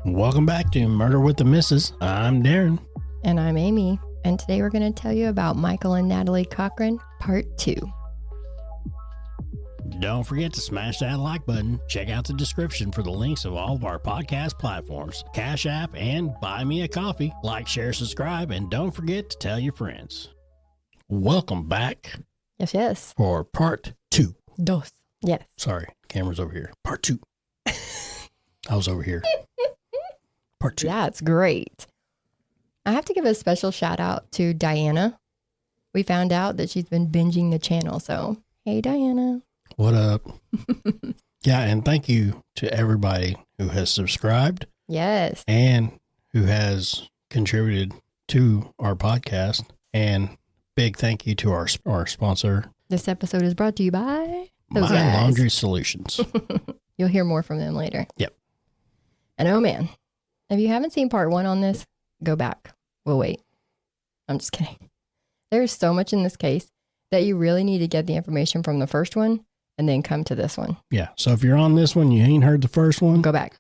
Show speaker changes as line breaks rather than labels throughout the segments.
Welcome back to Murder with the Missus. I'm Darren.
And I'm Amy. And today we're going to tell you about Michael and Natalie Cochran, Part 2.
Don't forget to smash that like button. Check out the description for the links of all of our podcast platforms, Cash App, and Buy Me a Coffee. Like, share, subscribe, and don't forget to tell your friends. Welcome back.
Yes.
For Part 2.
Dos. Yes.
Sorry, camera's over here. Part 2. I was over here. Part 2.
Yeah, it's great. I have to give a special shout out to Diana. We found out that she's been binging the channel. So, hey, Diana.
What up? Yeah, and thank you to everybody who has subscribed.
Yes.
And who has contributed to our podcast. And big thank you to our sponsor.
This episode is brought to you by
My Laundry Solutions.
You'll hear more from them later.
Yep.
And oh man, if you haven't seen part 1 on this, go back. We'll wait. I'm just kidding. There's so much in this case that you really need to get the information from the first one and then come to this one.
Yeah. So if you're on this one, you ain't heard the first one.
Go back.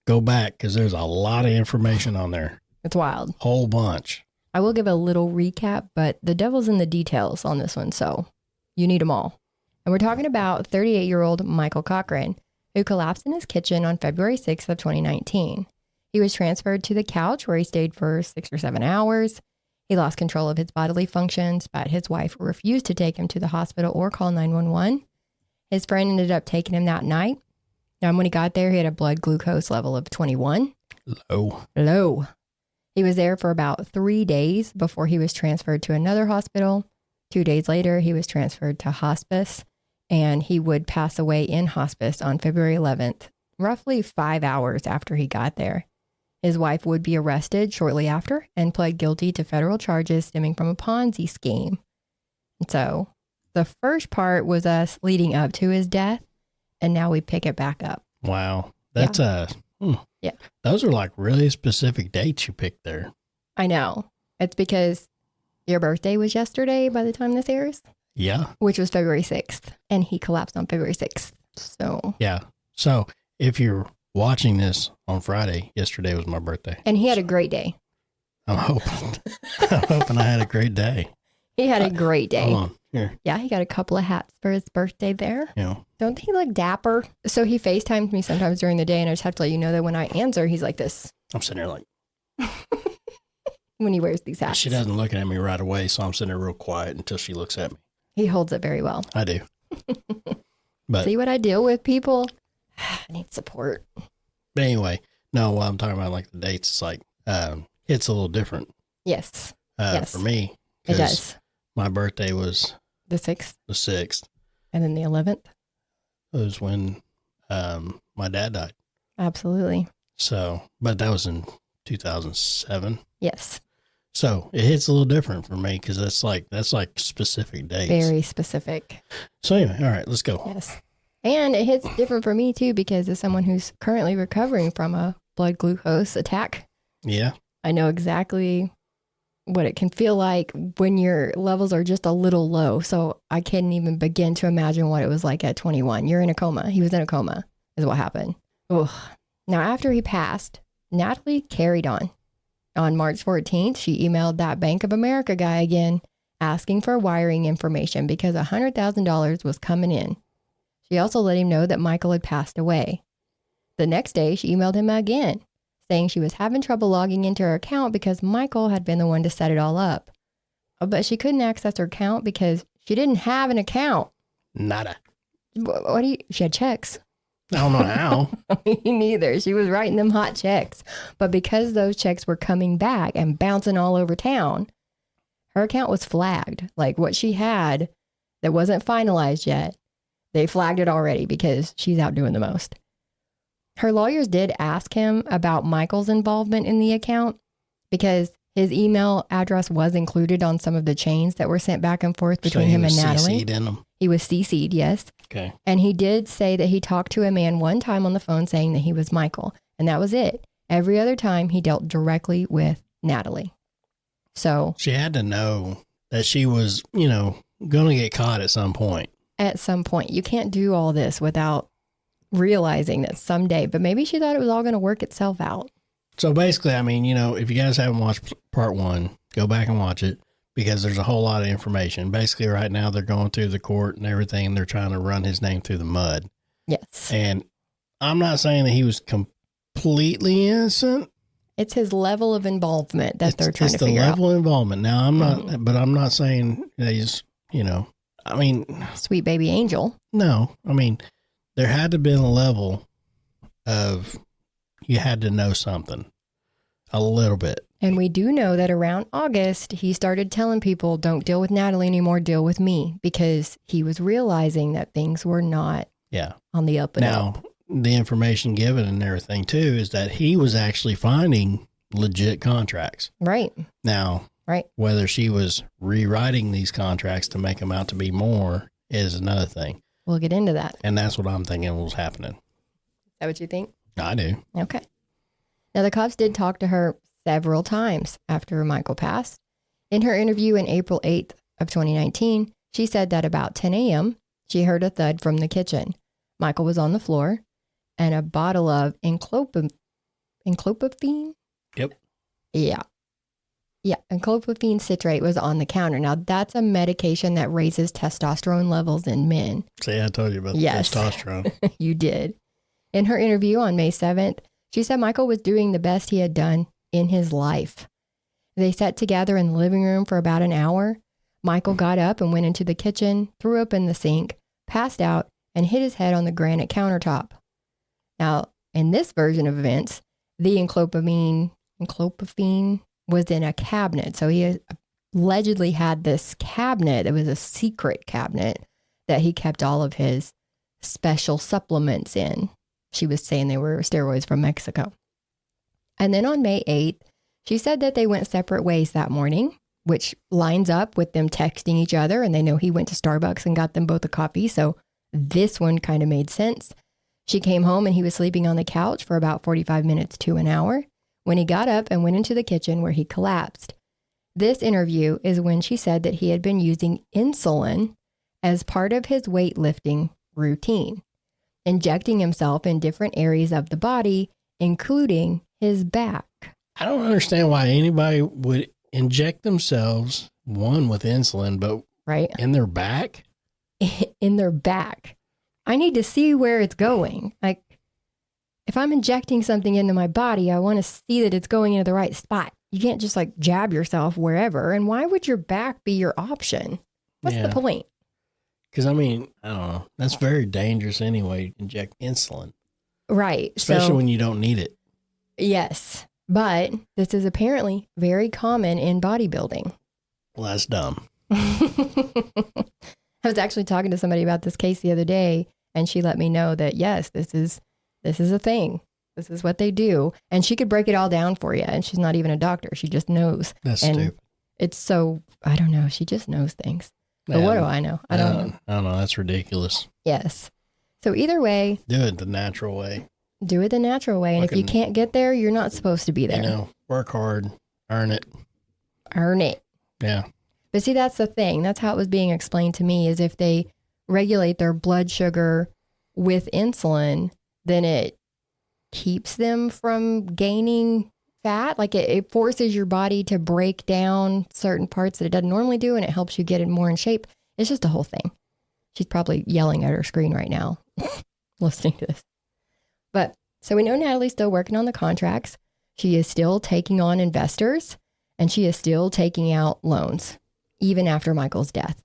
Go back because there's a lot of information on there.
It's wild.
Whole bunch.
I will give a little recap, but the devil's in the details on this one, so you need them all. And we're talking about 38-year-old Michael Cochran, who collapsed in his kitchen on February 6th of 2019. He was transferred to the couch where he stayed for 6 or 7 hours. He lost control of his bodily functions, but his wife refused to take him to the hospital or call 911. His friend ended up taking him that night. Now, when he got there, he had a blood glucose level of 21. Low. He was there for about 3 days before he was transferred to another hospital. 2 days later, he was transferred to hospice, and he would pass away in hospice on February 11th, roughly 5 hours after he got there. His wife would be arrested shortly after and pled guilty to federal charges stemming from a Ponzi scheme. And so the first part was us leading up to his death, and now we pick it back up.
Wow. That's
Yeah.
Those are like really specific dates you picked there.
I know. It's because your birthday was yesterday by the time this airs.
Yeah.
Which was February 6th, and he collapsed on February 6th. So
yeah. So if you're watching this on Friday, yesterday was my birthday.
And he had a great day.
I'm hoping I had a great day.
He had a great day.
Hold on. Here.
Yeah, he got a couple of hats for his birthday there.
Yeah.
Don't he look dapper? So he FaceTimes me sometimes during the day, and I just have to let you know that when I answer, he's like this.
I'm sitting there like.
When he wears these hats.
She doesn't look at me right away, so I'm sitting there real quiet until she looks at me.
He holds it very well.
I do. But
see what I deal with, people? I need support.
But anyway, no, what I'm talking about, like the dates, it's like, it's a little different.
Yes. Yes.
For me.
It does.
My birthday was
the 6th.
The 6th.
And then the 11th.
It was when my dad died.
Absolutely.
So, but that was in 2007.
Yes.
So it hits a little different for me because that's like specific dates.
Very specific.
So anyway, all right, let's go.
Yes. And it hits different for me too because as someone who's currently recovering from a blood glucose attack.
Yeah.
I know exactly what it can feel like when your levels are just a little low. So I can't even begin to imagine what it was like at 21. You're in a coma. He was in a coma is what happened. Ugh. Now, after he passed, Natalie carried on. On March 14th, she emailed that Bank of America guy again, asking for wiring information because $100,000 was coming in. She also let him know that Michael had passed away. The next day, she emailed him again, saying she was having trouble logging into her account because Michael had been the one to set it all up. But she couldn't access her account because she didn't have an account.
Nada.
She had checks.
I don't know how.
Me neither. She was writing them hot checks. But because those checks were coming back and bouncing all over town, her account was flagged. Like what she had that wasn't finalized yet, they flagged it already because she's out doing the most. Her lawyers did ask him about Michael's involvement in the account because his email address was included on some of the chains that were sent back and forth between him and Natalie.
CC'd in them.
He was CC'd, yes.
Okay.
And he did say that he talked to a man one time on the phone saying that he was Michael. And that was it. Every other time he dealt directly with Natalie. So
she had to know that she was, going to get caught at some point.
At some point. You can't do all this without realizing that someday. But maybe she thought it was all going to work itself out.
So basically, I mean, if you guys haven't watched part 1, go back and watch it because there's a whole lot of information. Basically, right now they're going through the court and everything, and they're trying to run his name through the mud.
Yes.
And I'm not saying that he was completely innocent.
It's his level of involvement that they're trying to figure out.
It's the level of involvement. Now, I'm not, but I'm not saying that he's, I mean.
Sweet baby angel.
No, I mean, there had to have been a level of, you had to know something a little bit.
And we do know that around August, he started telling people, don't deal with Natalie anymore, deal with me, because he was realizing that things were not on the up and up.
Now, the information given and everything too is that he was actually finding legit contracts.
Right.
Now, whether she was rewriting these contracts to make them out to be more is another thing.
We'll get into that.
And that's what I'm thinking was happening.
Is that what you think?
I do.
Okay. Now, the cops did talk to her several times after Michael passed. In her interview in April 8th of 2019, she said that about 10 a.m., she heard a thud from the kitchen. Michael was on the floor, and a bottle of enclopaphene.
Yep.
Yeah. Enclopaphene citrate was on the counter. Now, that's a medication that raises testosterone levels in men.
See, I told you about the testosterone.
You did. In her interview on May 7th, she said Michael was doing the best he had done in his life. They sat together in the living room for about an hour. Michael got up and went into the kitchen, threw up in the sink, passed out, and hit his head on the granite countertop. Now, in this version of events, the enclopaphene was in a cabinet. So he allegedly had this cabinet. It was a secret cabinet that he kept all of his special supplements in. She was saying they were steroids from Mexico. And then on May 8th, she said that they went separate ways that morning, which lines up with them texting each other. And they know he went to Starbucks and got them both a coffee. So this one kind of made sense. She came home and he was sleeping on the couch for about 45 minutes to an hour when he got up and went into the kitchen where he collapsed. This interview is when she said that he had been using insulin as part of his weightlifting routine, injecting himself in different areas of the body, including his back.
I don't understand why anybody would inject themselves, one with insulin, but in their back?
In their back. I need to see where it's going. Like, if I'm injecting something into my body, I want to see that it's going into the right spot. You can't just like jab yourself wherever. And why would your back be your option? What's the point?
Because, I mean, I don't know. That's very dangerous anyway, inject insulin.
Right.
Especially when you don't need it.
Yes. But this is apparently very common in bodybuilding.
Well, that's dumb.
I was actually talking to somebody about this case the other day, and she let me know that, yes, this is a thing. This is what they do. And she could break it all down for you. And she's not even a doctor. She just knows.
That's stupid.
It's so, I don't know. She just knows things. But what do I know? I don't know.
I don't know. That's ridiculous.
Yes. So either way.
Do it the natural way.
Do it the natural way. And if you can't get there, you're not supposed to be there.
Work hard. Earn it.
Earn it.
Yeah.
But see, that's the thing. That's how it was being explained to me, is if they regulate their blood sugar with insulin, then it keeps them from gaining fat. Like it forces your body to break down certain parts that it doesn't normally do, and it helps you get it more in shape. It's just a whole thing. She's probably yelling at her screen right now, listening to this. But so we know Natalie's still working on the contracts. She is still taking on investors, and she is still taking out loans, even after Michael's death.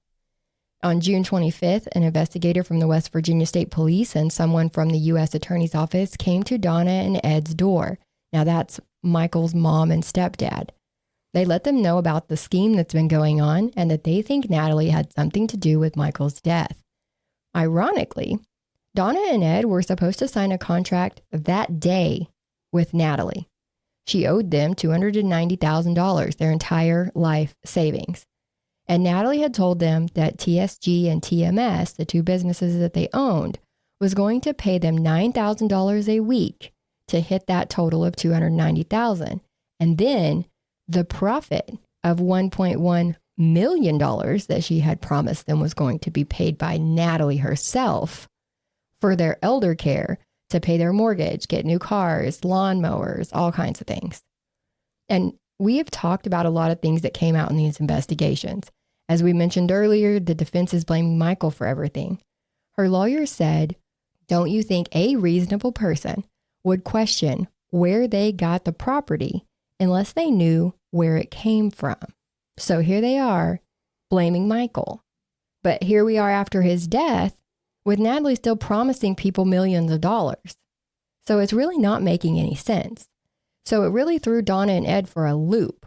On June 25th, an investigator from the West Virginia State Police and someone from the U.S. Attorney's Office came to Donna and Ed's door. Now that's Michael's mom and stepdad. They let them know about the scheme that's been going on and that they think Natalie had something to do with Michael's death. Ironically, Donna and Ed were supposed to sign a contract that day with Natalie. She owed them $290,000, their entire life savings. And Natalie had told them that TSG and TMS, the two businesses that they owned, was going to pay them $9,000 a week to hit that total of $290,000. And then the profit of $1.1 million that she had promised them was going to be paid by Natalie herself for their elder care to pay their mortgage, get new cars, lawnmowers, all kinds of things. And we have talked about a lot of things that came out in these investigations. As we mentioned earlier, the defense is blaming Michael for everything. Her lawyer said, don't you think a reasonable person would question where they got the property unless they knew where it came from? So here they are blaming Michael. But here we are after his death with Natalie still promising people millions of dollars. So it's really not making any sense. So it really threw Donna and Ed for a loop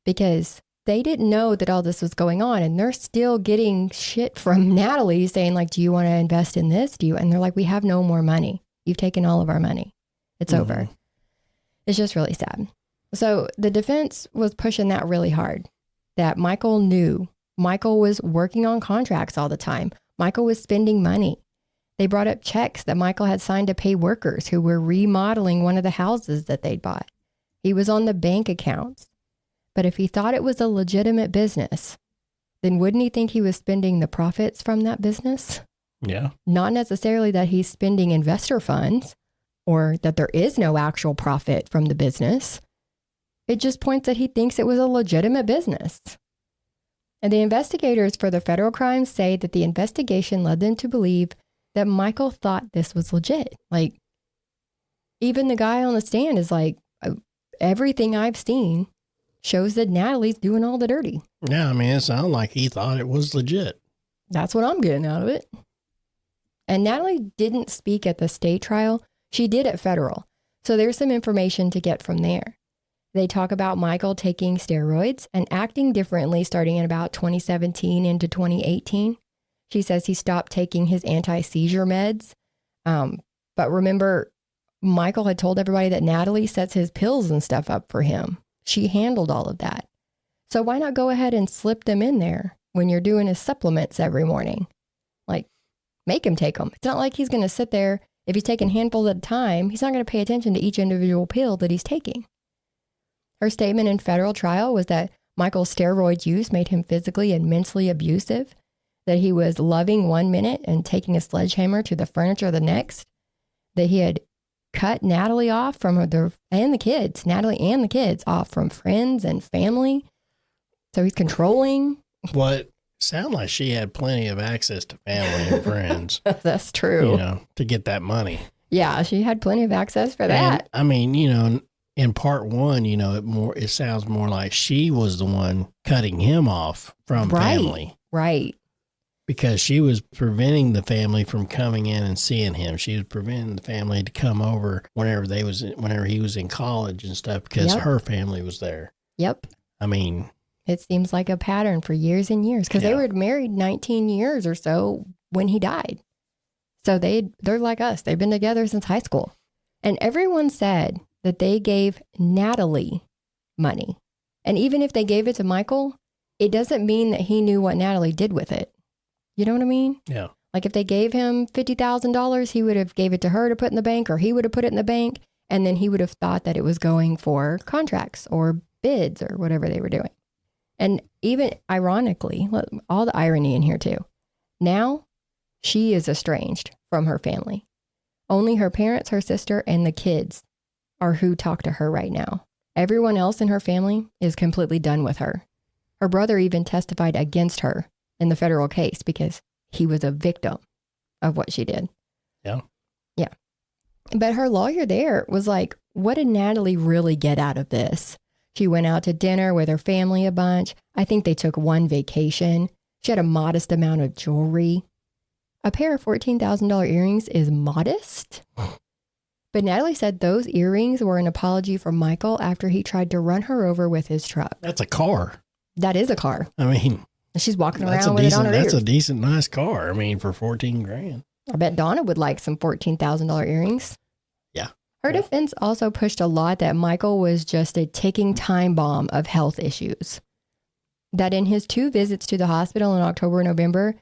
because they didn't know that all this was going on, and they're still getting shit from Natalie saying like, do you want to invest in this? And they're like, we have no more money. You've taken all of our money. It's over. It's just really sad. So the defense was pushing that really hard, that Michael knew. Michael was working on contracts all the time. Michael was spending money. They brought up checks that Michael had signed to pay workers who were remodeling one of the houses that they'd bought. He was on the bank accounts. But if he thought it was a legitimate business, then wouldn't he think he was spending the profits from that business?
Yeah.
Not necessarily that he's spending investor funds or that there is no actual profit from the business. It just points that he thinks it was a legitimate business. And the investigators for the federal crimes say that the investigation led them to believe that Michael thought this was legit. Like, even the guy on the stand is like, everything I've seen shows that Natalie's doing all the dirty.
Yeah, I mean, it sounded like he thought it was legit.
That's what I'm getting out of it. And Natalie didn't speak at the state trial. She did at federal. So there's some information to get from there. They talk about Michael taking steroids and acting differently starting in about 2017 into 2018. She says he stopped taking his anti-seizure meds. But remember, Michael had told everybody that Natalie sets his pills and stuff up for him. She handled all of that. So why not go ahead and slip them in there when you're doing his supplements every morning? Like, make him take them. It's not like he's going to sit there. If he's taking handfuls at a time, he's not going to pay attention to each individual pill that he's taking. Her statement in federal trial was that Michael's steroid use made him physically and mentally abusive, that he was loving one minute and taking a sledgehammer to the furniture the next, that he had cut Natalie off from Natalie and the kids off from friends and family. So he's controlling.
What sound like she had plenty of access to family and friends.
That's true.
You know, to get that money.
Yeah, she had plenty of access for that.
And, I mean, you know, in part one, you know, it sounds more like she was the one cutting him off from family.
Right.
Because she was preventing the family from coming in and seeing him. She was preventing the family to come over whenever he was in college and stuff because her family was there. Yep. I mean,
it seems like a pattern for years and years because they were married 19 years or so when he died. So they're like us. They've been together since high school. And everyone said that they gave Natalie money. And even if they gave it to Michael, it doesn't mean that he knew what Natalie did with it. You know what I mean?
Yeah.
Like if they gave him $50,000, he would have gave it to her to put in the bank, or he would have put it in the bank. And then he would have thought that it was going for contracts or bids or whatever they were doing. And even ironically, all the irony in here too. Now she is estranged from her family. Only her parents, her sister, and the kids are who talk to her right now. Everyone else in her family is completely done with her. Her brother even testified against her in the federal case because he was a victim of what she did.
Yeah.
Yeah. But her lawyer there was like, what did Natalie really get out of this? She went out to dinner with her family a bunch. I think they took one vacation. She had a modest amount of jewelry. A pair of $14,000 earrings is modest. But Natalie said those earrings were an apology for Michael after he tried to run her over with his truck.
That's a car.
That is a car.
I mean,
she's walking around with it on her ears.
That's a decent, nice car. I mean, for $14,000.
I bet Donna would like some $14,000 earrings.
Yeah.
Her defense also pushed a lot that Michael was just a ticking time bomb of health issues. That in his 2 visits to the hospital in October and November,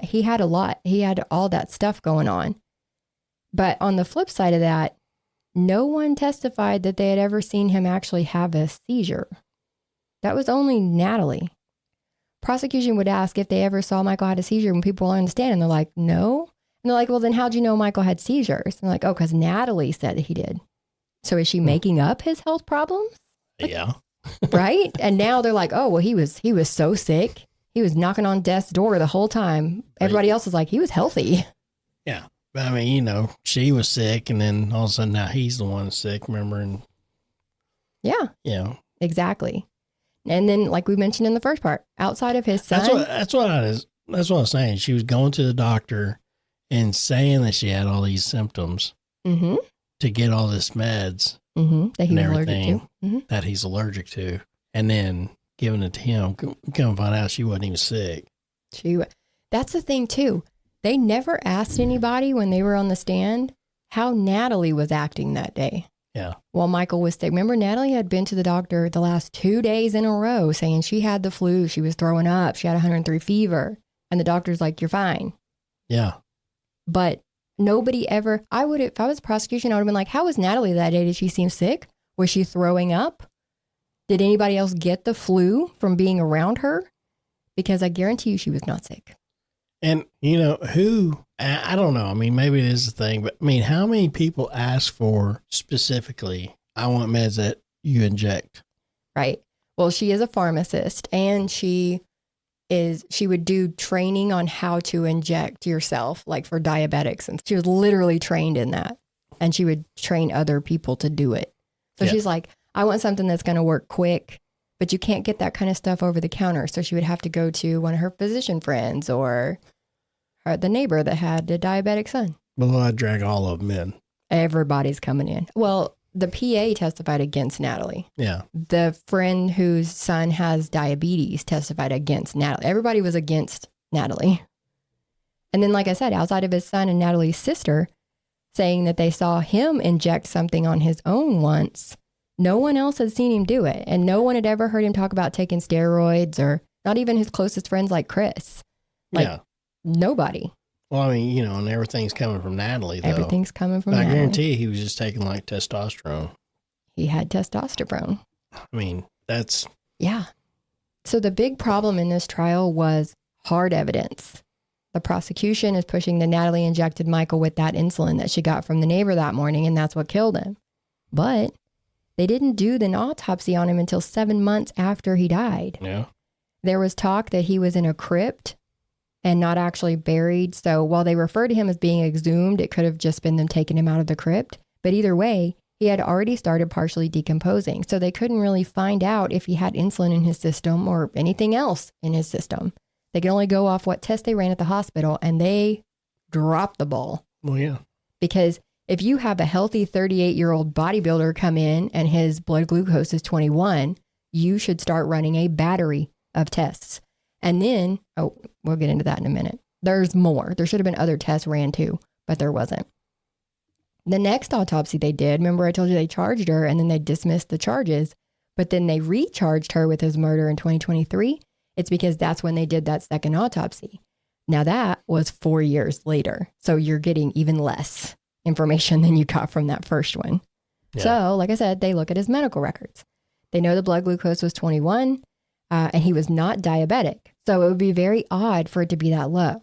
he had a lot. He had all that stuff going on. But on the flip side of that, no one testified that they had ever seen him actually have a seizure. That was only Natalie. Prosecution would ask if they ever saw Michael had a seizure when people were on the stand, and they're like, no. they're like, well, then how'd you know Michael had seizures? And they're like, oh, because Natalie said he did. So is she making up his health problems?
Yeah.
Right? And now they're like, oh, well, he was so sick. He was knocking on death's door the whole time. Everybody else was like, he was healthy.
Yeah. But I mean, you know, she was sick, and then all of a sudden now he's the one sick, remember? And
yeah.
Yeah.
Exactly. And then, like we mentioned in the first part, outside of his son.
That's what I was saying. She was going to the doctor and saying that she had all these symptoms to get all this meds
that he was allergic to.
That he's allergic to, and then giving it to him. Come find out she wasn't even sick.
That's the thing too. They never asked anybody when they were on the stand how Natalie was acting that day.
Yeah.
While Michael was sick. Remember, Natalie had been to the doctor the last 2 days in a row saying she had the flu. She was throwing up. She had 103 fever. And the doctor's like, you're fine.
Yeah.
But nobody ever, if I was prosecution, I would have been like, how was Natalie that day? Did she seem sick? Was she throwing up? Did anybody else get the flu from being around her? Because I guarantee you she was not sick.
And, you know, I don't know. I mean, maybe it is a thing, but I mean, how many people ask for specifically, I want meds that you inject?
Right. Well, she is a pharmacist, and she would do training on how to inject yourself, like for diabetics. And she was literally trained in that, and she would train other people to do it. So she's like, I want something that's going to work quick, but you can't get that kind of stuff over the counter. So she would have to go to one of her physician friends or the neighbor that had a diabetic son.
Well, I'd drag all of them in.
Everybody's coming in. Well, the PA testified against Natalie.
Yeah.
The friend whose son has diabetes testified against Natalie. Everybody was against Natalie. And then, like I said, outside of his son and Natalie's sister saying that they saw him inject something on his own once, no one else had seen him do it. And no one had ever heard him talk about taking steroids, or not even his closest friends like Chris. Nobody.
Well, I mean, you know, and everything's coming from Natalie, though.
Everything's coming from Natalie.
I guarantee he was just taking like testosterone.
He had testosterone.
I mean, that's...
Yeah. So the big problem in this trial was hard evidence. The prosecution is pushing that Natalie injected Michael with that insulin that she got from the neighbor that morning, and that's what killed him. But they didn't do the autopsy on him until 7 months after he died.
Yeah.
There was talk that he was in a crypt and not actually buried. So while they refer to him as being exhumed, it could have just been them taking him out of the crypt. But either way, he had already started partially decomposing. So they couldn't really find out if he had insulin in his system or anything else in his system. They could only go off what tests they ran at the hospital, and they dropped the ball.
Well, yeah.
Because if you have a healthy 38-year-old bodybuilder come in and his blood glucose is 21, you should start running a battery of tests. And then, we'll get into that in a minute. There's more. There should have been other tests ran too, but there wasn't. The next autopsy they did, remember I told you they charged her and then they dismissed the charges, but then they recharged her with his murder in 2023. It's because that's when they did that second autopsy. Now that was 4 years later. So you're getting even less information than you got from that first one. Yeah. So like I said, they look at his medical records. They know the blood glucose was 21 and he was not diabetic. So it would be very odd for it to be that low,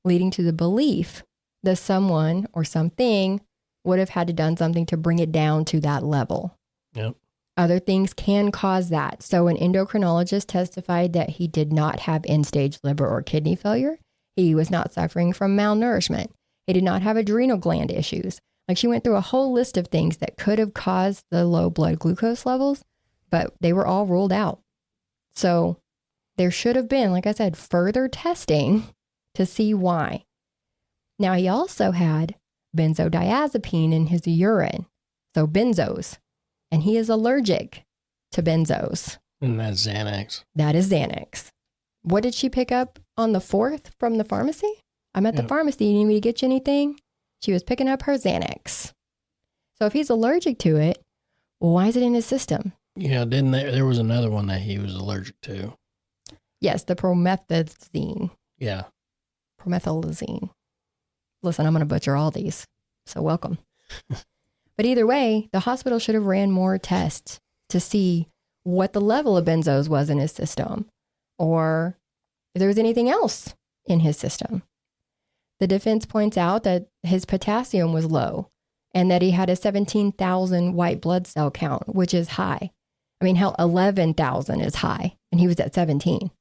leading to the belief that someone or something would have had to done something to bring it down to that level.
Yep.
Other things can cause that. So an endocrinologist testified that he did not have end-stage liver or kidney failure. He was not suffering from malnourishment. He did not have adrenal gland issues. Like, she went through a whole list of things that could have caused the low blood glucose levels, but they were all ruled out. So there should have been, like I said, further testing to see why. Now, he also had benzodiazepine in his urine, so benzos, and he is allergic to benzos.
And that's Xanax.
That is Xanax. What did she pick up on the 4th from the pharmacy? I'm at the pharmacy. You need me to get you anything? She was picking up her Xanax. So if he's allergic to it, well, why is it in his system?
Yeah, there was another one that he was allergic to.
Yes, the promethazine.
Yeah.
Promethazine. Listen, I'm going to butcher all these, so welcome. But either way, the hospital should have ran more tests to see what the level of benzos was in his system, or if there was anything else in his system. The defense points out that his potassium was low and that he had a 17,000 white blood cell count, which is high. I mean, hell, 11,000 is high, and he was at 17.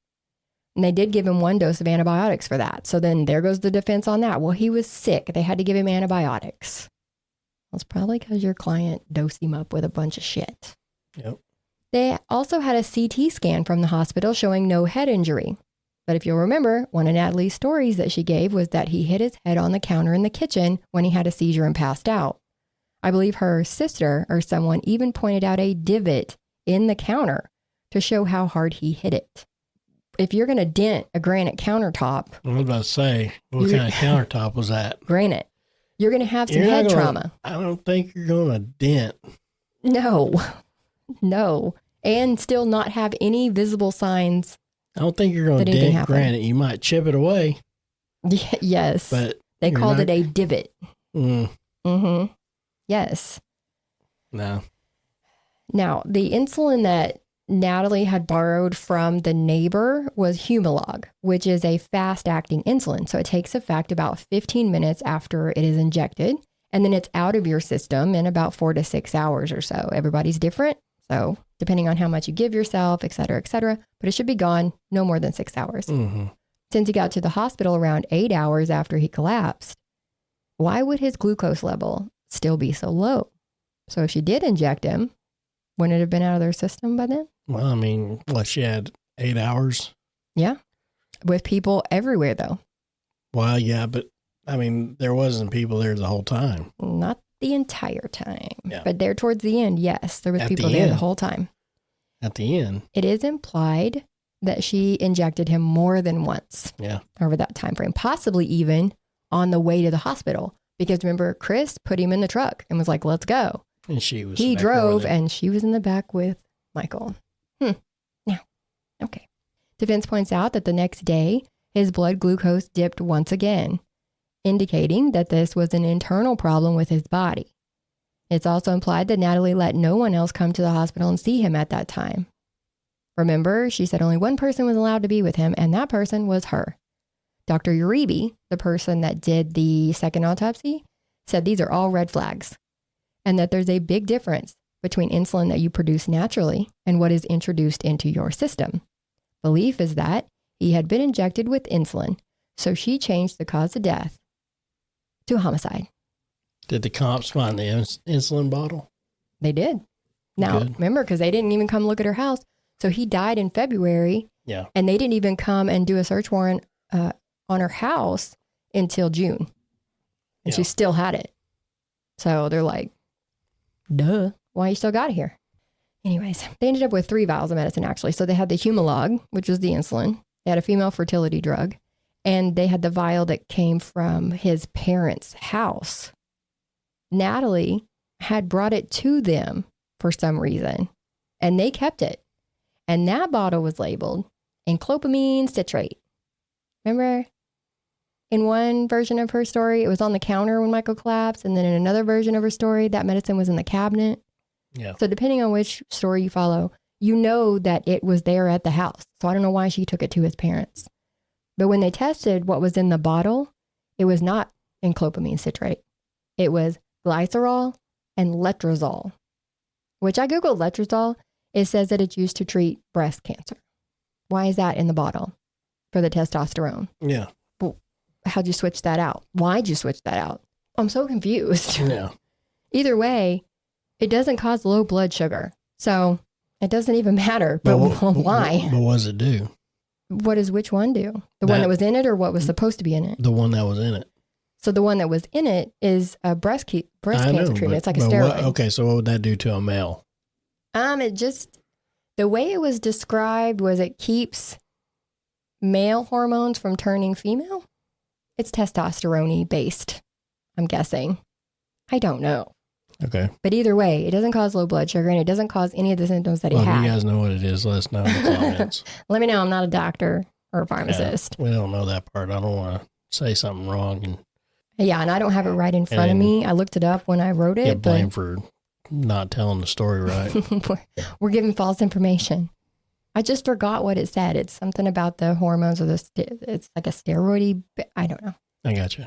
And they did give him 1 dose of antibiotics for that. So then there goes the defense on that. Well, he was sick. They had to give him antibiotics. Well, it's probably because your client dosed him up with a bunch of shit.
Yep.
They also had a CT scan from the hospital showing no head injury. But if you'll remember, one of Natalie's stories that she gave was that he hit his head on the counter in the kitchen when he had a seizure and passed out. I believe her sister or someone even pointed out a divot in the counter to show how hard he hit it. If you're going to dent a granite countertop.
I was about to say, what kind of countertop was that?
Granite. You're going to have some head trauma.
I don't think you're going to dent.
No. And still not have any visible signs.
I don't think you're going to dent granite. You might chip it away.
Yes.
But
they called it a divot. Mm-hmm. Yes.
No.
Now, the insulin that Natalie had borrowed from the neighbor was Humalog, which is a fast-acting insulin. So it takes effect about 15 minutes after it is injected, and then it's out of your system in about 4 to 6 hours or so. Everybody's different, so depending on how much you give yourself, et cetera, but it should be gone no more than 6 hours.
Mm-hmm.
Since he got to the hospital around 8 hours after he collapsed, why would his glucose level still be so low? So if she did inject him, wouldn't it have been out of their system by then?
Well, I mean, she had 8 hours.
Yeah. With people everywhere, though.
Well, yeah, but I mean, there wasn't people there the whole time.
Not the entire time.
Yeah.
But there towards the end, yes, there was people there the whole time.
At the end.
It is implied that she injected him more than once.
Yeah.
Over that time frame, possibly even on the way to the hospital. Because remember, Chris put him in the truck and was like, let's go.
And
he drove and she was in the back with Michael. Now, okay. Defense points out that the next day, his blood glucose dipped once again, indicating that this was an internal problem with his body. It's also implied that Natalie let no one else come to the hospital and see him at that time. Remember, she said only one person was allowed to be with him, and that person was her. Dr. Uribe, the person that did the second autopsy, said these are all red flags, and that there's a big difference between insulin that you produce naturally and what is introduced into your system. Belief is that he had been injected with insulin, so she changed the cause of death to homicide.
Did the cops find the insulin bottle?
They did. Now, remember, because they didn't even come look at her house. So he died in February.
Yeah.
And they didn't even come and do a search warrant on her house until June. And she still had it. So they're like, duh, why you still got it here? Anyways, they ended up with 3 vials of medicine, actually. So they had the Humalog, which was the insulin. They had a female fertility drug. And they had the vial that came from his parents' house. Natalie had brought it to them for some reason. And they kept it. And that bottle was labeled enclopamine citrate. Remember? In one version of her story, it was on the counter when Michael collapsed. And then in another version of her story, that medicine was in the cabinet.
Yeah.
So depending on which story you follow, you know that it was there at the house. So I don't know why she took it to his parents. But when they tested what was in the bottle, it was not enclopamine citrate. It was glycerol and letrozole, which I Googled letrozole. It says that it's used to treat breast cancer. Why is that in the bottle? For the testosterone.
Yeah.
Well, how'd you switch that out? Why'd you switch that out? I'm so confused.
Yeah.
Either way, it doesn't cause low blood sugar. So it doesn't even matter. But why?
What does it do?
What does which one do? The one that was in it or what was supposed to be in it?
The one that was in it.
So the one that was in it is a breast cancer treatment. It's like a steroid.
So what would that do to a male?
It just, the way it was described was it keeps male hormones from turning female. It's testosterone based, I'm guessing. I don't know.
Okay.
But either way, it doesn't cause low blood sugar and it doesn't cause any of the symptoms that he had.
If you guys know what it is, let us know in the comments.
Let me know. I'm not a doctor or a pharmacist.
Yeah, we don't know that part. I don't want to say something wrong.
And I don't have it right in front of me. I looked it up when I wrote it.
Get blamed for not telling the story right.
We're giving false information. I just forgot what it said. It's something about the hormones or it's like a steroid. I don't know.
I got you.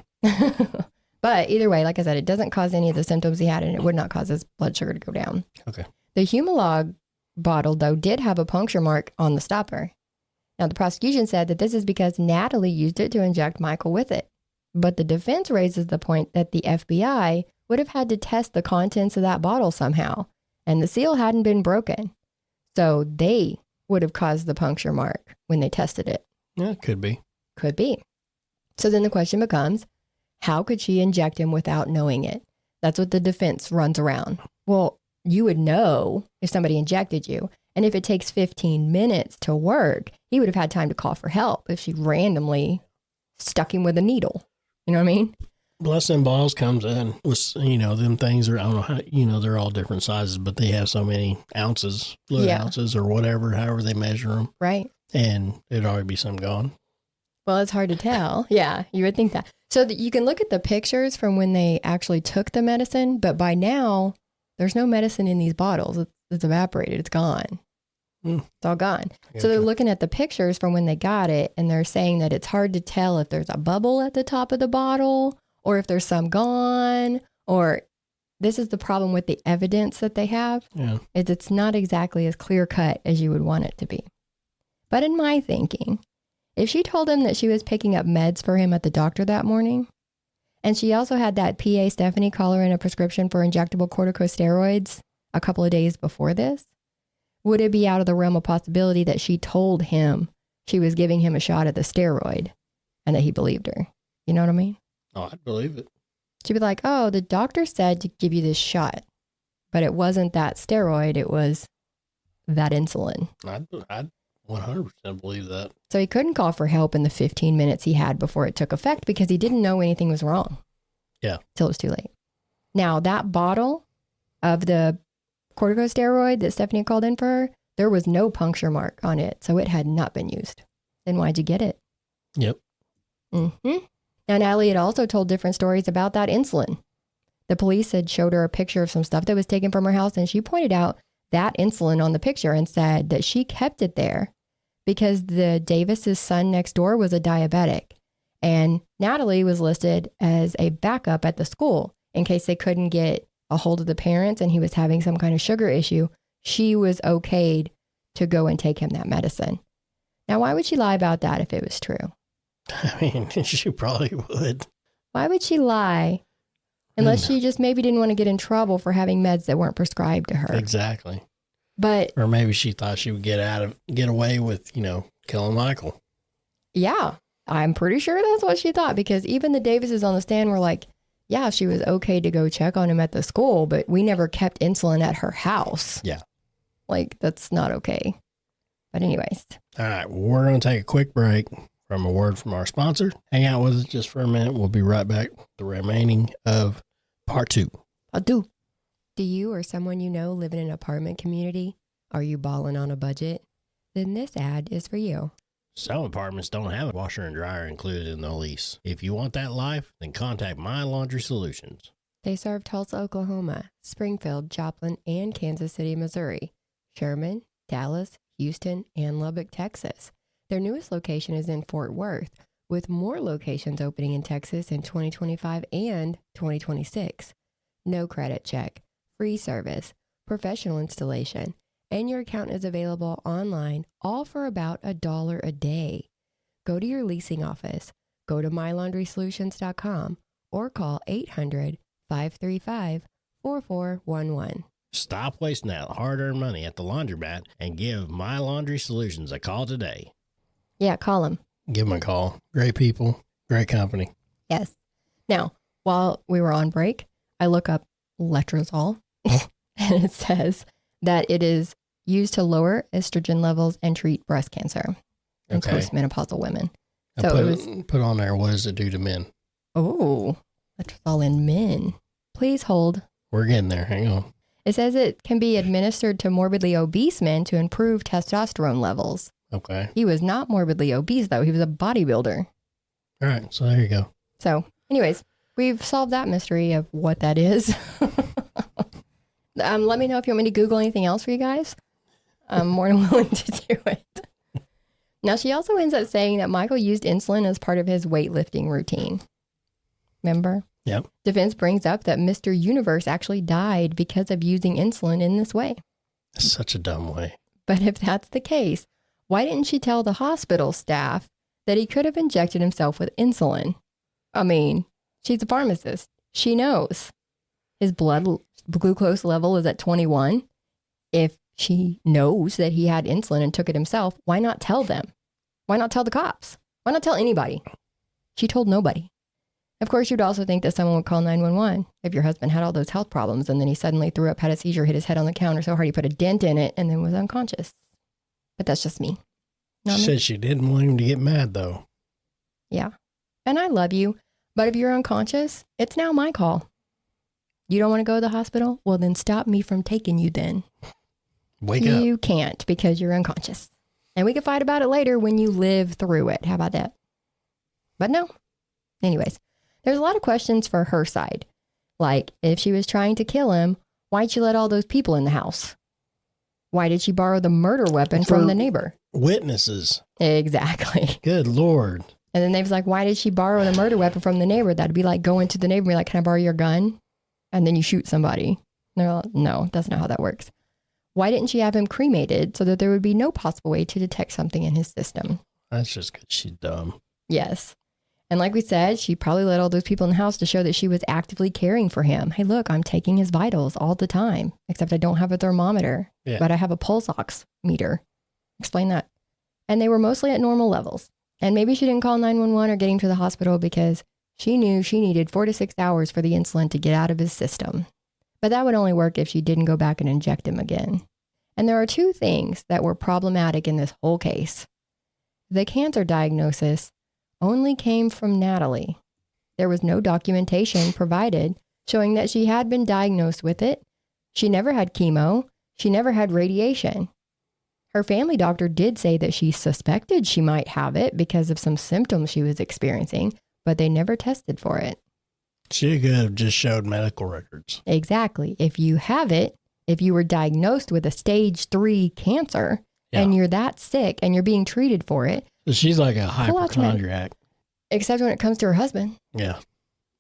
But either way, like I said, it doesn't cause any of the symptoms he had, and it would not cause his blood sugar to go down.
Okay.
The Humalog bottle, though, did have a puncture mark on the stopper. Now, the prosecution said that this is because Natalie used it to inject Michael with it. But the defense raises the point that the FBI would have had to test the contents of that bottle somehow, and the seal hadn't been broken. So they would have caused the puncture mark when they tested it.
Yeah, it could be.
Could be. So then the question becomes, how could she inject him without knowing it? That's what the defense runs around. Well, you would know if somebody injected you. And if it takes 15 minutes to work, he would have had time to call for help if she randomly stuck him with a needle. You know what I mean?
Plus, them balls comes in with, them things are, I don't know how, they're all different sizes, but they have so many ounces, fluid ounces or whatever, however they measure them.
Right.
And it'd already be some gone.
Well, it's hard to tell. Yeah, you would think that. So that you can look at the pictures from when they actually took the medicine, but by now, there's no medicine in these bottles. It's evaporated. It's gone. It's all gone. So they're looking at the pictures from when they got it, and they're saying that it's hard to tell if there's a bubble at the top of the bottle or if there's some gone, or this is the problem with the evidence that they have, is it's not exactly as clear cut as you would want it to be. But in my thinking, if she told him that she was picking up meds for him at the doctor that morning, and she also had that PA Stephanie call her in a prescription for injectable corticosteroids a couple of days before this, would it be out of the realm of possibility that she told him she was giving him a shot at the steroid and that he believed her? You know what I mean?
Oh, I'd believe it.
She'd be like, oh, the doctor said to give you this shot, but it wasn't that steroid. It was that insulin.
I'd 100% believe that.
So he couldn't call for help in the 15 minutes he had before it took effect because he didn't know anything was wrong.
Yeah.
Till it was too late. Now, that bottle of the corticosteroid that Stephanie called in for her, there was no puncture mark on it, so it had not been used. Then why'd you get it?
Yep.
Mm-hmm. Now, Natalie had also told different stories about that insulin. The police had showed her a picture of some stuff that was taken from her house, and she pointed out that insulin on the picture and said that she kept it there because the Davis's son next door was a diabetic, and Natalie was listed as a backup at the school in case they couldn't get a hold of the parents and he was having some kind of sugar issue. She was okayed to go and take him that medicine. Now, why would she lie about that if it was true?
I mean, she probably would.
Why would she lie? Unless she just maybe didn't want to get in trouble for having meds that weren't prescribed to her.
Exactly.
But
or maybe she thought she would get away with, killing Michael.
Yeah, I'm pretty sure that's what she thought, because even the Davises on the stand were like, yeah, she was okay to go check on him at the school, but we never kept insulin at her house.
Yeah.
Like, that's not okay. But anyways.
All right, well, we're going to take a quick break from a word from our sponsor. Hang out with us just for a minute. We'll be right back with the remaining of part 2.
Do you or someone you know live in an apartment community? Are you balling on a budget? Then this ad is for you.
Some apartments don't have a washer and dryer included in the lease. If you want that life, then contact My Laundry Solutions.
They serve Tulsa, Oklahoma, Springfield, Joplin, and Kansas City, Missouri, Sherman, Dallas, Houston, and Lubbock, Texas. Their newest location is in Fort Worth, with more locations opening in Texas in 2025 and 2026. No credit check, free service, professional installation, and your account is available online, all for about $1 a day. Go to your leasing office, go to mylaundrysolutions.com, or call 800-535-4411.
Stop wasting that hard-earned money at the laundromat and give My Laundry Solutions a call today.
Yeah, call them.
Give them a call. Great people, great company.
Yes. Now, while we were on break, I look up letrozole, and it says that it is used to lower estrogen levels and treat breast cancer in postmenopausal women. So
put on there, what does it do to men?
Oh, letrozole in men. Please hold.
We're getting there. Hang on.
It says it can be administered to morbidly obese men to improve testosterone levels.
Okay.
He was not morbidly obese, though. He was a bodybuilder.
All right. So there you go.
So anyways, we've solved that mystery of what that is. Let me know if you want me to Google anything else for you guys. I'm more than willing to do it. Now, she also ends up saying that Michael used insulin as part of his weightlifting routine. Remember?
Yep.
Defense brings up that Mr. Universe actually died because of using insulin in this way.
That's such a dumb way.
But if that's the case, why didn't she tell the hospital staff that he could have injected himself with insulin? I mean, she's a pharmacist. She knows. His blood glucose level is at 21. If she knows that he had insulin and took it himself, why not tell them? Why not tell the cops? Why not tell anybody? She told nobody. Of course, you'd also think that someone would call 911 if your husband had all those health problems and then he suddenly threw up, had a seizure, hit his head on the counter so hard he put a dent in it and then was unconscious. But that's just me.
She said she didn't want him to get mad, though.
Yeah. And I love you, but if you're unconscious, it's now my call. You don't want to go to the hospital? Well, then stop me from taking you then.
Wake up.
You can't because you're unconscious. And we can fight about it later when you live through it. How about that? But no. Anyways, there's a lot of questions for her side. Like, if she was trying to kill him, why'd she let all those people in the house? Why did she borrow the murder weapon from the neighbor?
Witnesses.
Exactly.
Good Lord.
And then they was like, why did she borrow the murder weapon from the neighbor? That'd be like going to the neighbor and be like, can I borrow your gun? And then you shoot somebody. And they're like, no, that's not how that works. Why didn't she have him cremated so that there would be no possible way to detect something in his system?
That's just because she's dumb.
Yes. And like we said, she probably let all those people in the house to show that she was actively caring for him. Hey, look, I'm taking his vitals all the time, except I don't have a thermometer, but I have a pulse ox meter. Explain that. And they were mostly at normal levels. And maybe she didn't call 911 or get him to the hospital because she knew she needed 4 to 6 hours for the insulin to get out of his system. But that would only work if she didn't go back and inject him again. And there are two things that were problematic in this whole case. The cancer diagnosis only came from Natalie. There was no documentation provided showing that she had been diagnosed with it. She never had chemo. She never had radiation. Her family doctor did say that she suspected she might have it because of some symptoms she was experiencing, but they never tested for it.
She could have just showed medical records.
Exactly. If you have it, if you were diagnosed with a stage 3 cancer and you're that sick and you're being treated for it.
So she's like a hypochondriac.
Except when it comes to her husband.
Yeah.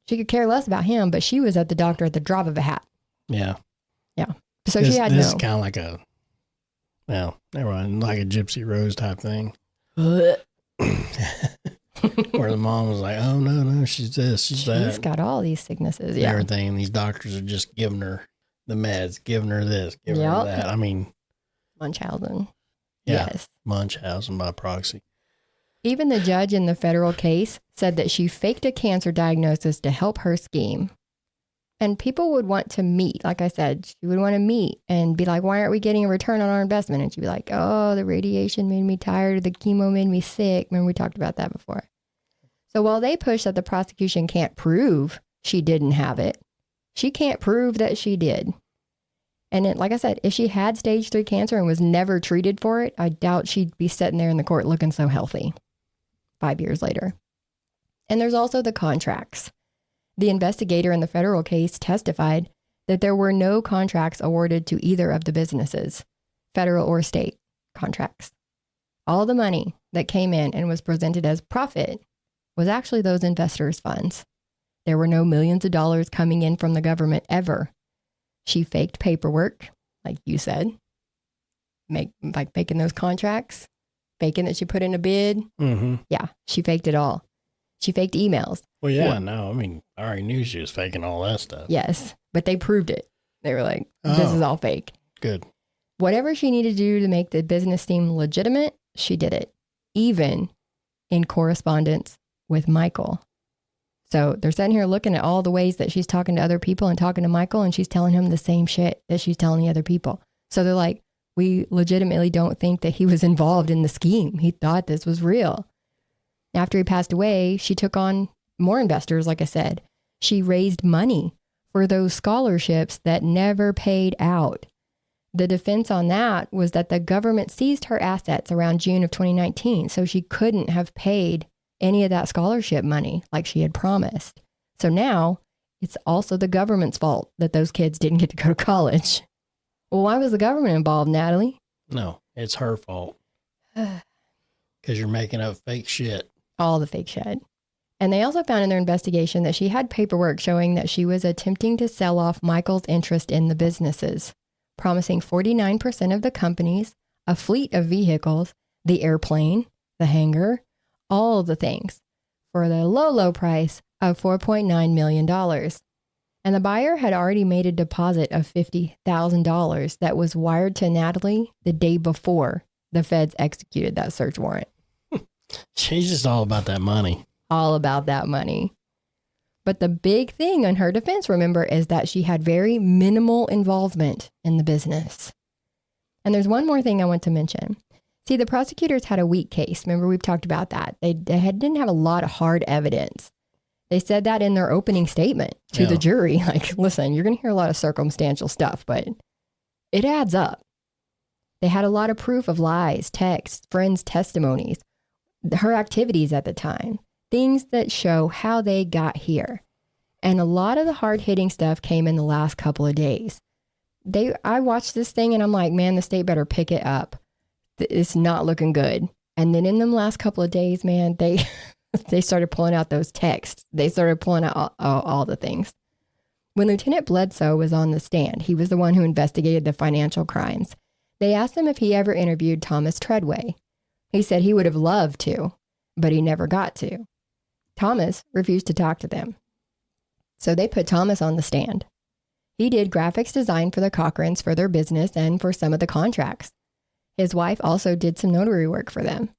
She could care less about him, but she was at the doctor at the drop of a hat.
Yeah.
Yeah. So she had
this is kind of like a, well, never mind, like a Gypsy Rose type thing. Where the mom was like, oh, no, she's this, she's that.
She's got all these sicknesses. Yeah.
Everything. And these doctors are just giving her the meds, giving her this, giving her that. I mean.
Munchausen.
Yeah.
Yes.
Munchausen by proxy.
Even the judge in the federal case said that she faked a cancer diagnosis to help her scheme. And people would want to meet. Like I said, she would want to meet and be like, why aren't we getting a return on our investment? And she'd be like, oh, the radiation made me tired. The chemo made me sick. Remember, we talked about that before. So while they push that the prosecution can't prove she didn't have it, she can't prove that she did. And like I said, if she had stage 3 cancer and was never treated for it, I doubt she'd be sitting there in the court looking so healthy 5 years later. And there's also the contracts. The investigator in the federal case testified that there were no contracts awarded to either of the businesses, federal or state contracts. All the money that came in and was presented as profit was actually those investors' funds. There were no millions of dollars coming in from the government ever. She faked paperwork, like you said, like making those contracts, faking that she put in a bid.
Mm-hmm.
Yeah, she faked it all. She faked emails.
Well, yeah, no, I mean, I already knew she was faking all that stuff.
Yes, but they proved it. They were like, this is all fake.
Good.
Whatever she needed to do to make the business seem legitimate, she did it, even in correspondence with Michael. So they're sitting here looking at all the ways that she's talking to other people and talking to Michael, and she's telling him the same shit that she's telling the other people. So they're like, we legitimately don't think that he was involved in the scheme. He thought this was real. After he passed away, she took on more investors, like I said. She raised money for those scholarships that never paid out. The defense on that was that the government seized her assets around June of 2019, so she couldn't have paid any of that scholarship money like she had promised. So now it's also the government's fault that those kids didn't get to go to college. Well, why was the government involved, Natalie?
No, it's her fault. Because you're making up fake shit.
All the fake shit. And they also found in their investigation that she had paperwork showing that she was attempting to sell off Michael's interest in the businesses, promising 49% of the companies, a fleet of vehicles, the airplane, the hangar, all of the things, for the low price of $4.9 million. And the buyer had already made a deposit of $50,000 that was wired to Natalie the day before the feds executed that search warrant.
She's just all about that money.
All about that money. But the big thing on her defense, remember, is that she had very minimal involvement in the business. And there's one more thing I want to mention. See, the prosecutors had a weak case. Remember, we've talked about that. They didn't have a lot of hard evidence. They said that in their opening statement to the jury. Like, listen, you're going to hear a lot of circumstantial stuff, but it adds up. They had a lot of proof of lies, texts, friends' testimonies, her activities at the time, things that show how they got here. And a lot of the hard-hitting stuff came in the last couple of days. I watched this thing and I'm like, man, the state better pick it up. It's not looking good. And then in them last couple of days, man, they started pulling out those texts. They started pulling out all the things. When Lieutenant Bledsoe was on the stand, he was the one who investigated the financial crimes. They asked him if he ever interviewed Thomas Treadway. He said he would have loved to, but he never got to. Thomas refused to talk to them. So they put Thomas on the stand. He did graphics design for the Cochrans for their business and for some of the contracts. His wife also did some notary work for them.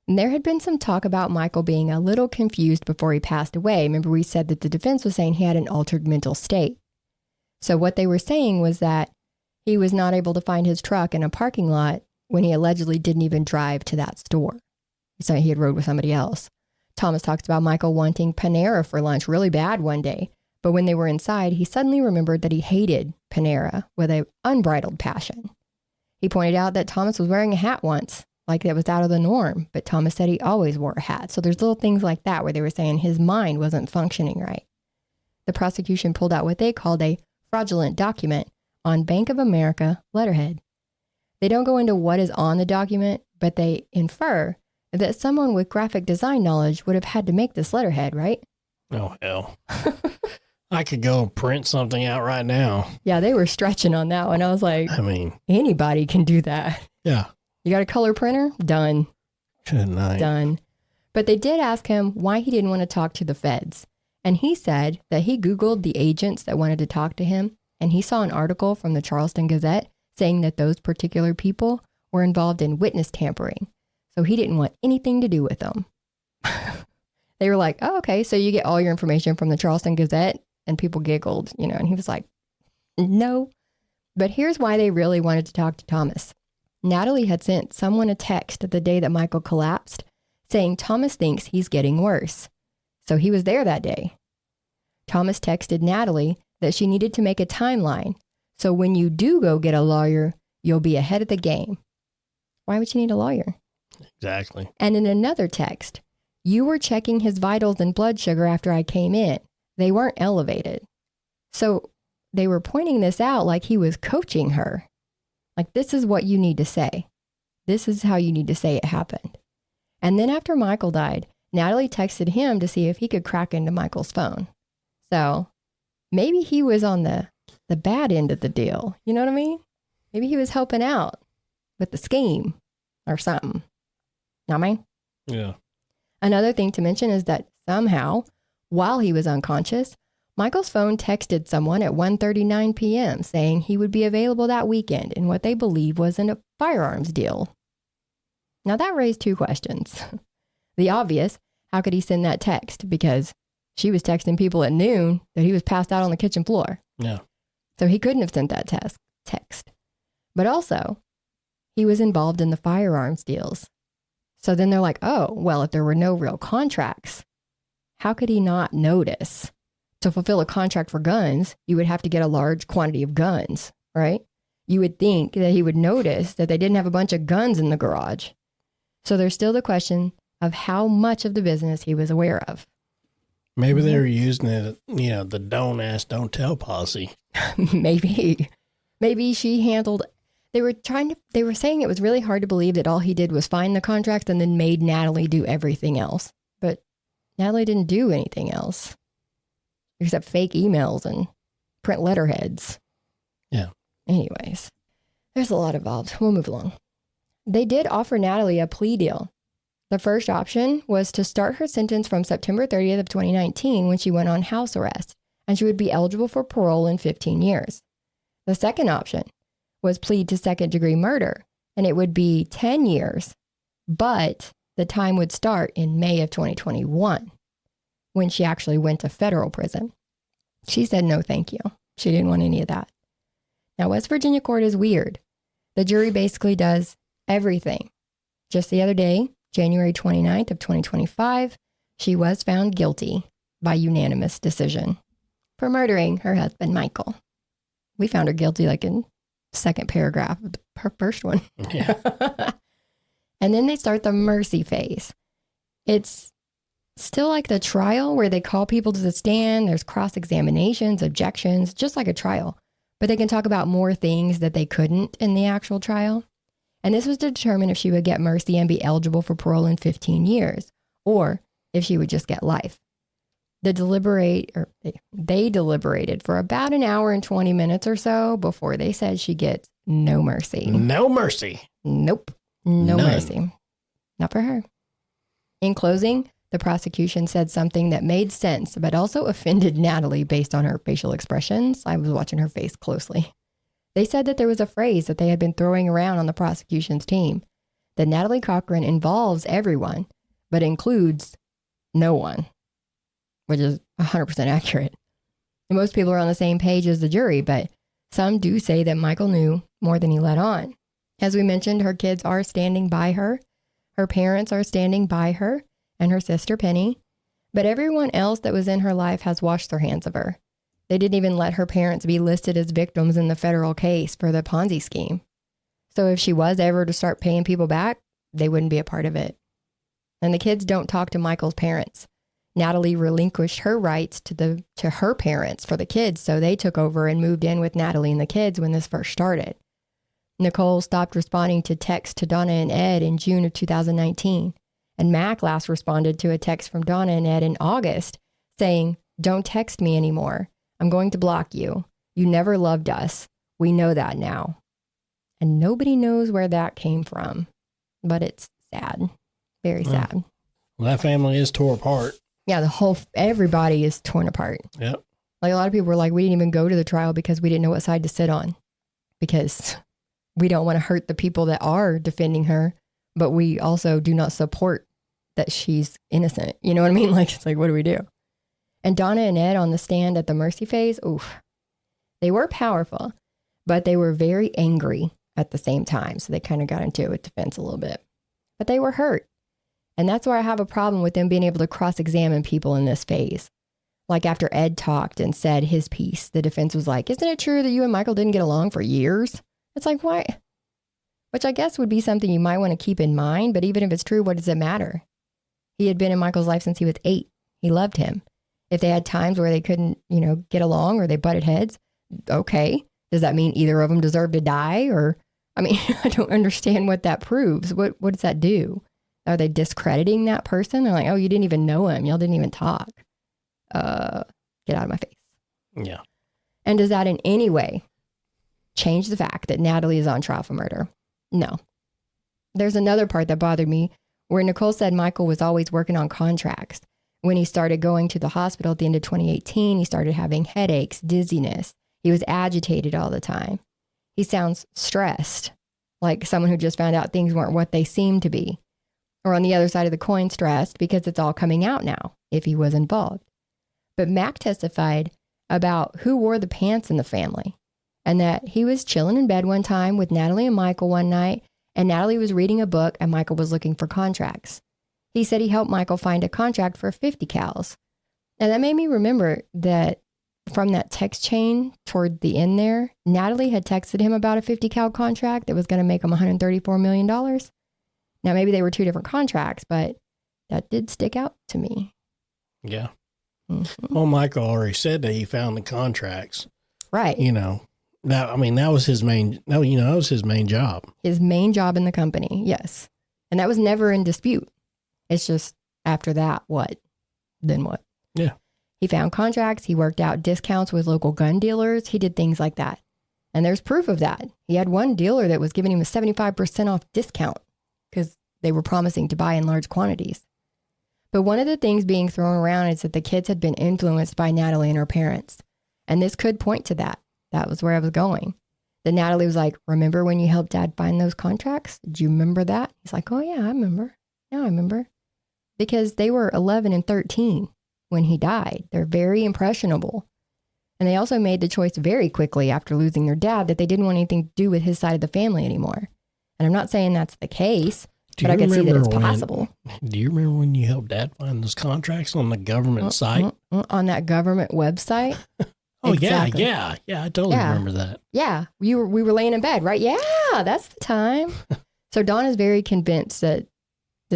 And there had been some talk about Michael being a little confused before he passed away. Remember, we said that the defense was saying he had an altered mental state. So what they were saying was that he was not able to find his truck in a parking lot when he allegedly didn't even drive to that store. So he had rode with somebody else. Thomas talks about Michael wanting Panera for lunch really bad one day. But when they were inside, he suddenly remembered that he hated Panera with an unbridled passion. He pointed out that Thomas was wearing a hat once, like that was out of the norm, but Thomas said he always wore a hat. So there's little things like that where they were saying his mind wasn't functioning right. The prosecution pulled out what they called a fraudulent document on Bank of America letterhead. They don't go into what is on the document, but they infer that someone with graphic design knowledge would have had to make this letterhead, right?
Oh, hell. I could go print something out right now.
Yeah, they were stretching on that one. I was like,
I mean,
anybody can do that.
Yeah.
You got a color printer? Done.
Good night.
Done. But they did ask him why he didn't want to talk to the feds. And he said that he Googled the agents that wanted to talk to him, and he saw an article from the Charleston Gazette saying that those particular people were involved in witness tampering. So he didn't want anything to do with them. They were like, oh, okay, so you get all your information from the Charleston Gazette? And people giggled, and he was like, no. But here's why they really wanted to talk to Thomas. Natalie had sent someone a text the day that Michael collapsed saying Thomas thinks he's getting worse. So he was there that day. Thomas texted Natalie that she needed to make a timeline. So when you do go get a lawyer, you'll be ahead of the game. Why would you need a lawyer?
Exactly.
And in another text, you were checking his vitals and blood sugar after I came in. They weren't elevated. So they were pointing this out like he was coaching her. Like, this is what you need to say. This is how you need to say it happened. And then after Michael died, Natalie texted him to see if he could crack into Michael's phone. So maybe he was on the bad end of the deal. You know what I mean? Maybe he was helping out with the scheme or something. Know what I mean?
Yeah.
Another thing to mention is that somehow, while he was unconscious, Michael's phone texted someone at 1:39 p.m. saying he would be available that weekend in what they believe was a firearms deal. Now that raised two questions. The obvious, how could he send that text? Because she was texting people at noon that he was passed out on the kitchen floor.
Yeah.
So he couldn't have sent that text. But also, he was involved in the firearms deals. So then they're like, oh, well, if there were no real contracts, how could he not notice? To fulfill a contract for guns, you would have to get a large quantity of guns, right? You would think that he would notice that they didn't have a bunch of guns in the garage. So there's still the question of how much of the business he was aware of.
Maybe they were using it, the don't ask, don't tell policy.
Maybe she handled, they were saying it was really hard to believe that all he did was find the contracts and then made Natalie do everything else. But Natalie didn't do anything else except fake emails and print letterheads.
Yeah.
Anyways, there's a lot involved. We'll move along. They did offer Natalie a plea deal. The first option was to start her sentence from September 30th of 2019 when she went on house arrest, and she would be eligible for parole in 15 years. The second option was plead to second-degree murder, and it would be 10 years, but the time would start in May of 2021 when she actually went to federal prison. She said no thank you. She didn't want any of that. Now, West Virginia court is weird. The jury basically does everything. Just the other day, January 29th of 2025, she was found guilty by unanimous decision for murdering her husband, Michael. We found her guilty like in second paragraph of her first one.
Yeah.
And then they start the mercy phase. It's still like the trial where they call people to the stand. There's cross-examinations, objections, just like a trial. But they can talk about more things that they couldn't in the actual trial. And this was to determine if she would get mercy and be eligible for parole in 15 years, or if she would just get life. They deliberated for about an hour and 20 minutes or so before they said she gets no mercy.
No mercy.
Nope. No
None.
mercy. Not for her. In closing, the prosecution said something that made sense, but also offended Natalie based on her facial expressions. I was watching her face closely. They said that there was a phrase that they had been throwing around on the prosecution's team, that Natalie Cochran involves everyone, but includes no one, which is 100% accurate. And most people are on the same page as the jury, but some do say that Michael knew more than he let on. As we mentioned, her kids are standing by her. Her parents are standing by her and her sister Penny. But everyone else that was in her life has washed their hands of her. They didn't even let her parents be listed as victims in the federal case for the Ponzi scheme. So if she was ever to start paying people back, they wouldn't be a part of it. And the kids don't talk to Michael's parents. Natalie relinquished her rights to her parents for the kids, so they took over and moved in with Natalie and the kids when this first started. Nicole stopped responding to texts to Donna and Ed in June of 2019, and Mac last responded to a text from Donna and Ed in August saying, "Don't text me anymore. I'm going to block you. You never loved us. We know that now." And nobody knows where that came from, but it's sad. Very sad.
Well, that family is tore apart.
Yeah, everybody is torn apart.
Yep.
Like a lot of people were like, we didn't even go to the trial because we didn't know what side to sit on, because we don't want to hurt the people that are defending her, but we also do not support that she's innocent. You know what I mean? Like, it's like, what do we do? And Donna and Ed on the stand at the mercy phase, oof, they were powerful, but they were very angry at the same time. So they kind of got into a defense a little bit, but they were hurt. And that's where I have a problem with them being able to cross-examine people in this phase. Like after Ed talked and said his piece, the defense was like, "Isn't it true that you and Michael didn't get along for years?" It's like, why? Which I guess would be something you might want to keep in mind, but even if it's true, what does it matter? He had been in Michael's life since he was 8. He loved him. If they had times where they couldn't, get along or they butted heads, okay. Does that mean either of them deserve to die? Or, I don't understand what that proves. What does that do? Are they discrediting that person? They're like, "Oh, you didn't even know him. Y'all didn't even talk." Get out of my face.
Yeah.
And does that in any way change the fact that Natalie is on trial for murder? No. There's another part that bothered me where Nicole said Michael was always working on contracts. When he started going to the hospital at the end of 2018, he started having headaches, dizziness. He was agitated all the time. He sounds stressed, like someone who just found out things weren't what they seemed to be. Or on the other side of the coin, stressed because it's all coming out now, if he was involved. But Mac testified about who wore the pants in the family, and that he was chilling in bed one time with Natalie and Michael one night, and Natalie was reading a book and Michael was looking for contracts. He said he helped Michael find a contract for 50 cals. And that made me remember that from that text chain toward the end there, Natalie had texted him about a 50 cal contract that was going to make him $134 million. Now, maybe they were two different contracts, but that did stick out to me.
Yeah.
Mm-hmm.
Well, Michael already said that he found the contracts.
Right.
That was his main, that was his main job.
His main job in the company. Yes. And that was never in dispute. It's just after that, what? then what?
Yeah.
He found contracts. He worked out discounts with local gun dealers. He did things like that. And there's proof of that. He had one dealer that was giving him a 75% off discount because they were promising to buy in large quantities. But one of the things being thrown around is that the kids had been influenced by Natalie and her parents. And this could point to that. That was where I was going. That Natalie was like, remember when you helped Dad find those contracts? Do you remember that? He's like, oh yeah, I remember. Yeah, I remember. Because they were 11 and 13 when he died. They're very impressionable. And they also made the choice very quickly after losing their dad that they didn't want anything to do with his side of the family anymore. And I'm not saying that's the case, but I can see that it's possible.
Do you remember when you helped Dad find those contracts on the government site?
On that government website?
Oh,
exactly.
yeah. I totally remember that.
Yeah, we were laying in bed, right? Yeah, that's the time. So Dawn is very convinced that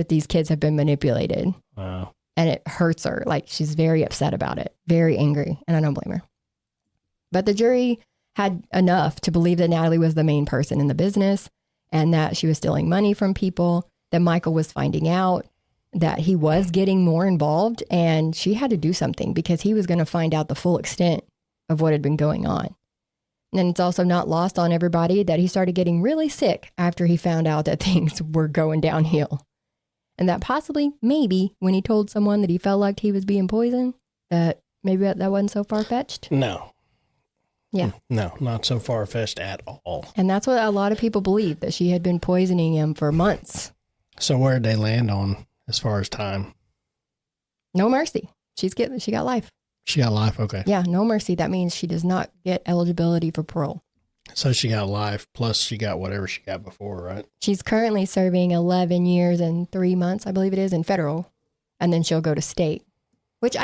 these kids have been manipulated.
Wow.
And it hurts her. Like, she's very upset about it, very angry, and I don't blame her. But the jury had enough to believe that Natalie was the main person in the business and that she was stealing money from people, that Michael was finding out, that he was getting more involved, and she had to do something because he was going to find out the full extent of what had been going on. And it's also not lost on everybody that he started getting really sick after he found out that things were going downhill. And that possibly, maybe, when he told someone that he felt like he was being poisoned, that maybe that wasn't so far-fetched.
No.
Yeah.
No, not so far-fetched at all.
And that's what a lot of people believe, that she had been poisoning him for months.
So where did they land on as far as time?
No mercy. She got life.
She got life, okay.
Yeah, no mercy. That means she does not get eligibility for parole.
So she got life, plus she got whatever she got before, right?
She's currently serving 11 years and 3 months, I believe it is, in federal. And then she'll go to state, which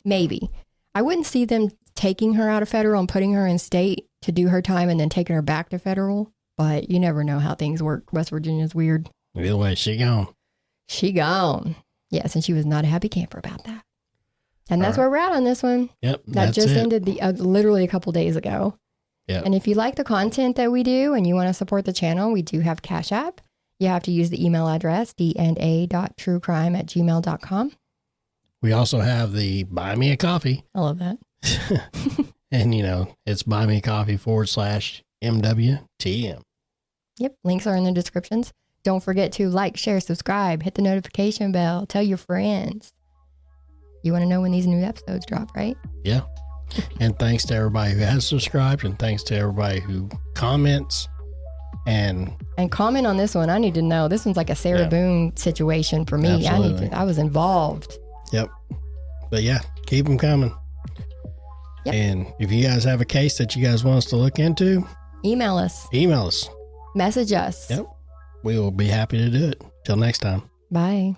maybe. I wouldn't see them taking her out of federal and putting her in state to do her time and then taking her back to federal. But you never know how things work. West Virginia's weird.
Either way, she gone.
She gone. Yes, and she was not a happy camper about that. And that's where we're at on this one.
Yep,
that just ended literally a couple days ago.
Yep.
And if you like the content that we do and you want to support the channel, we do have Cash App. You have to use the email address, dna.truecrime@gmail.com.
We also have the Buy Me a Coffee.
I love that.
And, it's buymeacoffee.com/MWTM.
Yep. Links are in the descriptions. Don't forget to like, share, subscribe, hit the notification bell, tell your friends. You want to know when these new episodes drop, right?
Yeah. And thanks to everybody who has subscribed, and thanks to everybody who comments and
comment on this one. I need to know. This one's like a Sarah Boone situation for me.
Absolutely.
I was involved.
Yep. But yeah, keep them coming.
Yep.
And if you guys have a case that you guys want us to look into,
email us.
Message us.
Yep.
We will be happy to do it. Till next time.
Bye.